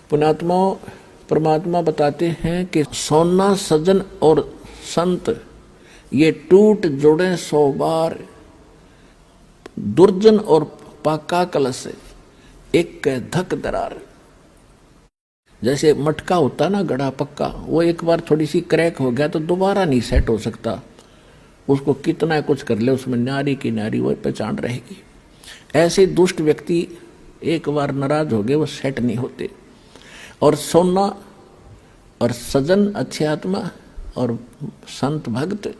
पुण्यात्माओं, परमात्मा बताते हैं कि सोना सजन और संत ये टूट जुड़े 100 बार, दुर्जन और पाका कलश एक धक दरार। जैसे मटका होता ना गड़ा पक्का, वो एक बार थोड़ी सी क्रैक हो गया तो दोबारा नहीं सेट हो सकता, उसको कितना कुछ कर ले उसमें नारी की नारी वो पहचान रहेगी। ऐसे दुष्ट व्यक्ति एक बार नाराज हो गए वो सेट नहीं होते। और सोना और सजन अच्छी आत्मा और संत भक्त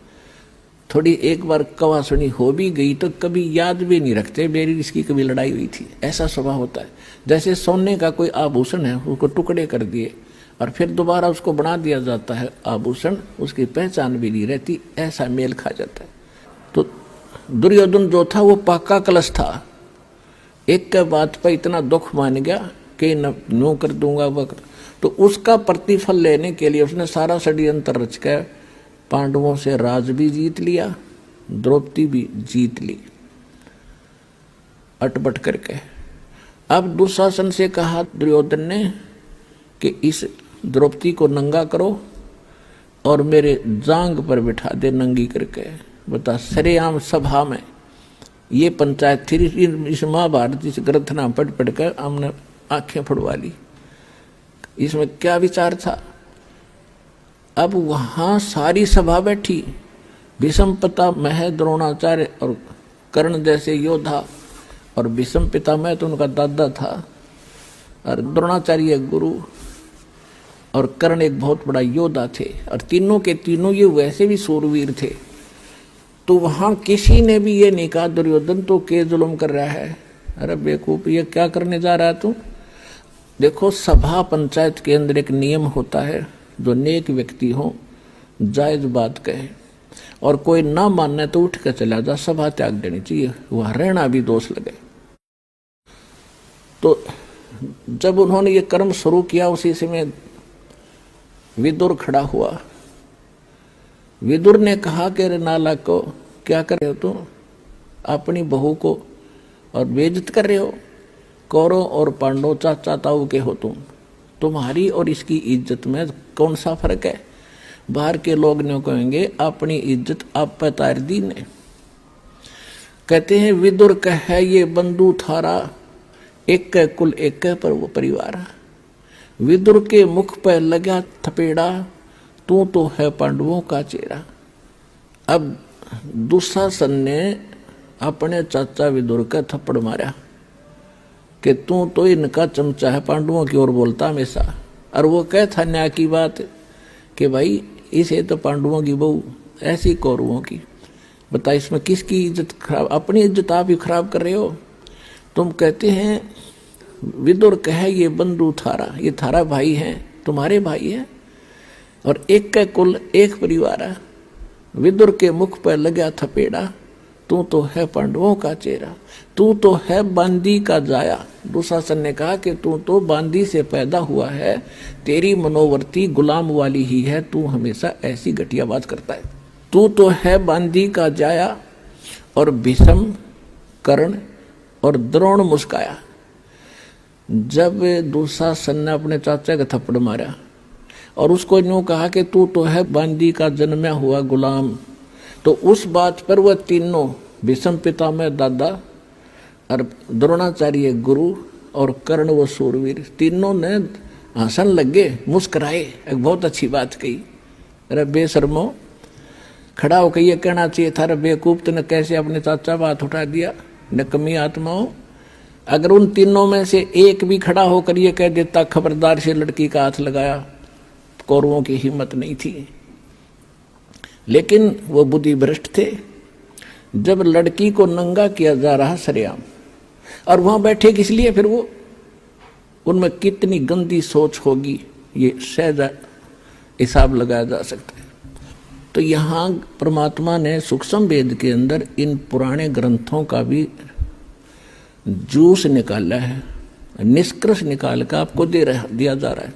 थोड़ी एक बार कवा सुनी हो भी गई तो कभी याद भी नहीं रखते मेरी इसकी कभी लड़ाई हुई थी, ऐसा स्वभाव होता है। जैसे सोने का कोई आभूषण है उसको टुकड़े कर दिए और फिर दोबारा उसको बना दिया जाता है आभूषण, उसकी पहचान भी नहीं रहती, ऐसा मेल खा जाता है। तो दुर्योधन जो था वो पाका कलश था, एक के बात पर इतना दुख मान गया कि नो कर दूंगा वह, तो उसका प्रतिफल लेने के लिए उसने सारा षड्यंत्र रच कर पांडवों से राज भी जीत लिया, द्रौपदी भी जीत ली अटपट करके। अब दुशासन से कहा दुर्योधन ने कि इस द्रौपदी को नंगा करो और मेरे जांग पर बिठा दे नंगी करके। बता, सरेआम सभा में ये पंचायत थी। इस महाभारत इस ग्रंथना पढ़ पढ़कर हमने आंखें फुड़वा ली, इसमें क्या विचार था। अब वहां सारी सभा बैठी, भीष्म पितामह, द्रोणाचार्य और कर्ण जैसे योद्धा, और भीष्म पितामह तो उनका दादा था, और द्रोणाचार्य गुरु, और कर्ण एक बहुत बड़ा योद्धा थे, और तीनों के तीनों ये वैसे भी सूरवीर थे। तो वहां किसी ने भी ये नहीं कहा दुर्योधन तो के जुल्म कर रहा है, अरे बेवकूफ ये क्या करने जा रहा है तू। देखो, सभा पंचायत के अंदर एक नियम होता है, जो नेक व्यक्ति हो जायज बात कहे और कोई ना मानने तो उठ कर चला जा, सभा त्याग देनी चाहिए, वहां रहना भी दोष लगे। तो जब उन्होंने ये कर्म शुरू किया उसी समय विदुर खड़ा हुआ। विदुर ने कहा कि रे नालायक को क्या कर रहे हो तुम, अपनी बहू को और बेइज्जत कर रहे हो। कौरव और पांडव चाचा ताऊ के हो तुम, तुम्हारी और इसकी इज्जत में कौन सा फर्क है। बाहर के लोग ने कहेंगे अपनी इज्जत आप पे तार दी ने। कहते हैं विदुर कहे ये बंधु थारा, एक कुल एक पर वो परिवार। विदुर के मुख पर लगा थपेड़ा, तू तो है पांडवों का चेहरा। अब दुशासन ने अपने चाचा विदुर का थप्पड़ मारा कि तू तो इनका चमचा है, पांडवों की ओर बोलता हमेशा। और वो कह था न्याय की बात कि भाई इसे तो पांडवों की बहू, ऐसी कौरवों की। बता, इसमें किसकी इज्जत खराब, अपनी इज्जत आप ही खराब कर रहे हो। तुम कहते हैं विदुर कहे ये बंधु थारा, ये थारा भाई है, तुम्हारे भाई है, और एक का कुल एक परिवार है। विदुर के मुख पर लगा थपेड़ा, तू तो है पांडवों का चेहरा, तू तो है बांदी का जाया। दुशासन ने कहा कि तू तो बांदी से पैदा हुआ है, तेरी मनोवर्ती गुलाम वाली ही है, तू हमेशा ऐसी घटिया बात करता है। तू तो है बांदी का जाया। और भीष्म, कर्ण और द्रोण मुस्काया। जब दुशासन ने अपने चाचा का थप्पड़ मारा और उसको यूं कहा कि तू तो है बांदी का जन्मा हुआ गुलाम, तो उस बात पर वह तीनों, भीष्म पितामह दादा और द्रोणाचार्य गुरु और कर्ण वो सूरवीर, तीनों ने हंसन लगे, मुस्कुराए, एक बहुत अच्छी बात कही। अरे बेशर्मो, खड़ा होकर ये कहना चाहिए था रे बेवकूफ, तूने कैसे अपने चाचा बात उठा दिया, नकमी आत्माओं। अगर उन तीनों में से एक भी खड़ा होकर ये कह देता खबरदार से लड़की का हाथ लगाया, कौरवों की हिम्मत नहीं थी। लेकिन वो बुद्धि भ्रष्ट थे। जब लड़की को नंगा किया जा रहा सरेआम, और वहां बैठे किस लिए, फिर वो उनमें कितनी गंदी सोच होगी ये सहज हिसाब लगाया जा सकता है। तो यहाँ परमात्मा ने सूक्ष्म वेद के अंदर इन पुराने ग्रंथों का भी जूस निकाला है, निष्कर्ष निकाल कर आपको दिया जा रहा है।